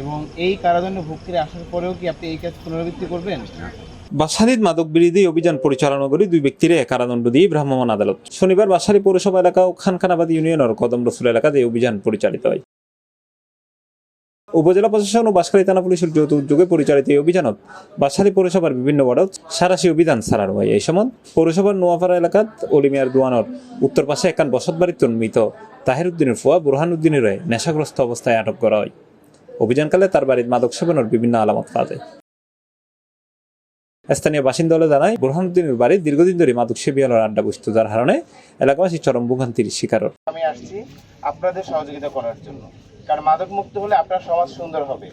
এবং এই কারাদণ্ড ভোগ করে আসার পরেও কি আপনি এই কাজ পুনরাবৃত্তি করবেন? বাঁশখালীর মাদক বিরোধী অভিযান পরিচালনা করে 2 ব্যক্তিরে কারাদণ্ড দিয়ে ভ্রাম্যমাণ আদালত। শনিবার বাঁশখালী পৌরসভা এলাকা ও খানখানাবাদ ইউনিয়নের কদম রসুল এলাকাতে এই অভিযান পরিচালিত হয়। উপজেলা প্রশাসন ও বাঁশখালী থানা পুলিশের যৌথ উদ্যোগে পরিচালিত এই অভিযানত বাঁশখালী পৌরসভার বিভিন্ন ওয়ার্ডত সারাশি অভিযান চালানো হয়। এই সময় পৌরসভার নোয়াপাড়া এলাকাত অলিমিয়ার দোয়ানোর উত্তর পাশে একান বসত বাড়িতে মৃত তাহের উদ্দিনের ফুয়া বুরহান উদ্দিনের নেশাগ্রস্ত অবস্থায় আটক করা হয়। অভিযানকালে তার বাড়ির মাদক সেবনের বিভিন্ন আলামত পাওয়া যায়। স্থানীয় বাসিন্দারা জানায়, বুরহান উদ্দিনের বাড়ির দীর্ঘদিন ধরে মাদক সেবী হওয়ার আড্ডা বসত, যার কারণে এলাকাবাসী চরম ভোগান্তির শিকার। আমি আসছি আপনাদের সহযোগিতা করার জন্য, কারণ মাদক মুক্ত হলে আপনার সমাজ সুন্দর হবে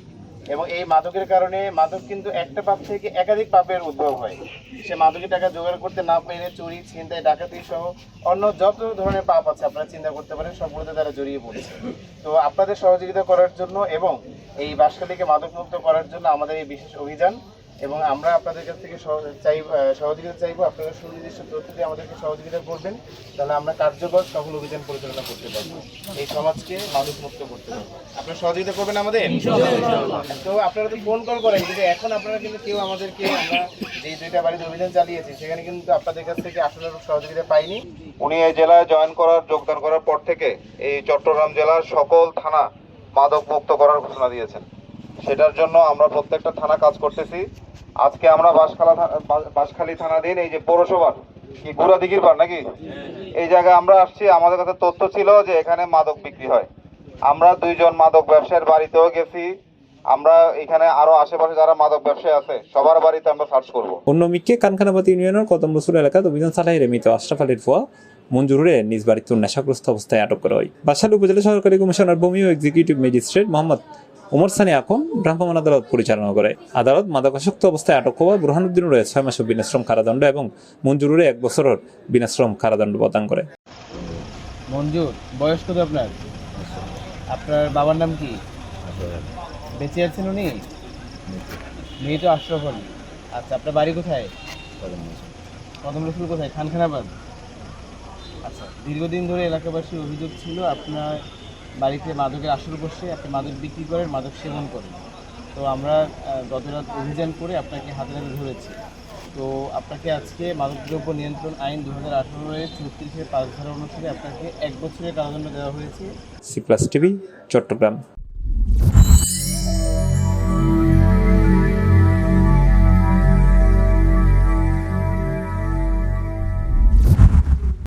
এবং এই মাদকের কারণে মাদক কিন্তু একটা পাপ থেকে একাধিক পাপের উদ্ভব হয়। সে মাদকের টাকা জোগাড় করতে না পেরে চুরি, ছিনতাই, ডাকাতি সহ অন্য যত ধরনের পাপ আছে আপনারা চিন্তা করতে পারেন, সবগুলোতে তারা জড়িয়ে পড়েছে। তো আপনাদের সহযোগিতা করার জন্য এবং এই বাঁশখালীকে মাদক মুক্ত করার জন্য আমাদের এই বিশেষ অভিযান, এবং আমরা আপনাদের কাছ থেকে সহযোগিতা চাইবো। আপনারা সুনির্দিষ্ট তথ্য দিয়ে আমাদেরকে সহযোগিতা করবেন, তাহলে আমরা কার্যকর সফল অভিযান পরিচালনা করতে পারবো, এই সমাজকে মাদক মুক্ত করতে পারবো। আপনারা সহযোগিতা করবেন আমাদের। তো আপনারা তো ফোন কল করেন, কিন্তু এখন আপনারা কিন্তু কেউ আমাদেরকে, আমরা যে 2টা বাড়িতে অভিযান চালিয়েছি সেখানে কিন্তু আপনাদের কাছ থেকে আসলে সহযোগিতা পাইনি। উনি এই জেলায় যোগদান করার পর থেকে এই চট্টগ্রাম জেলার সকল থানা মাদক মুক্ত করার ঘোষণা দিয়েছেন। সেটার জন্য আমরা প্রত্যেকটা থানা কাজ করতেছি। আজকে আমরা বাঁশখালী থানাধীন এই যে পৌরসভার কি গুড়াদিঘির পাড় নাকি, এই জায়গায় আমরা আসছি। আমাদের কাছে তথ্য ছিল যে এখানে মাদক বিক্রি হয়। আমরা 2 জন মাদক ব্যবসায়ীর বাড়িতেও গেছি। আমরা এখানে আরো আশেপাশে যারা মাদক ব্যবসায়ী আছে সবার বাড়িতে আমরা সার্চ করব। অন্যদিকে খানখানাবাদ ইউনিয়নের কদম রসুল এলাকায় অভিযান চালাই মৃত আশরাফ আলীর ফুয়া মঞ্জুরে নিজ বাড়িতে নেশাগ্রস্ত অবস্থায় আটক করা হয়। বাঁশখালী উপজেলা সরকারি কমিশনার ভূমি ও এক্সিকিউটিভ ম্যাজিস্ট্রেট মোহাম্মদ ওমর সানি এখন ভ্রাম্যমাণ আদালত পরিচালনা করে। আদালত মাদকাসক্ত অবস্থায় আটক হওয়া বুরহান উদ্দিনের 6 মাসের বিনাশ্রম কারাদণ্ড এবং মঞ্জুরের 1 বছরের বিনাশ্রম কারাদণ্ড প্রদান করে। মঞ্জুর, বয়স কত আপনার? আপনার বাবার নাম কি? বেঁচে আছেন উনি? মেয়ে তো আশরাফ আলী। আচ্ছা, আপনার বাড়ি কোথায়? কদম রসুল কোথায়? খানখানাবাদ। আচ্ছা, দীর্ঘদিন ধরে এলাকাবাসীর অভিযোগ ছিল আপনার বাড়িতে মাদকের আসর বসে, আপনি মাদক বিক্রি করেন, মাদক সেবন করেন। তো আমরা গতরাত অভিযান করে আপনাকে হাতে নাতে ধরেছি। তো আপনাকে আজকে মাদকদ্রব্য নিয়ন্ত্রণ আইন 2018-এর 34-5 ধারা অনুসারে আপনাকে 1 বছরের কারাদণ্ড দেওয়া হয়েছে। C+ TV, Chittagong.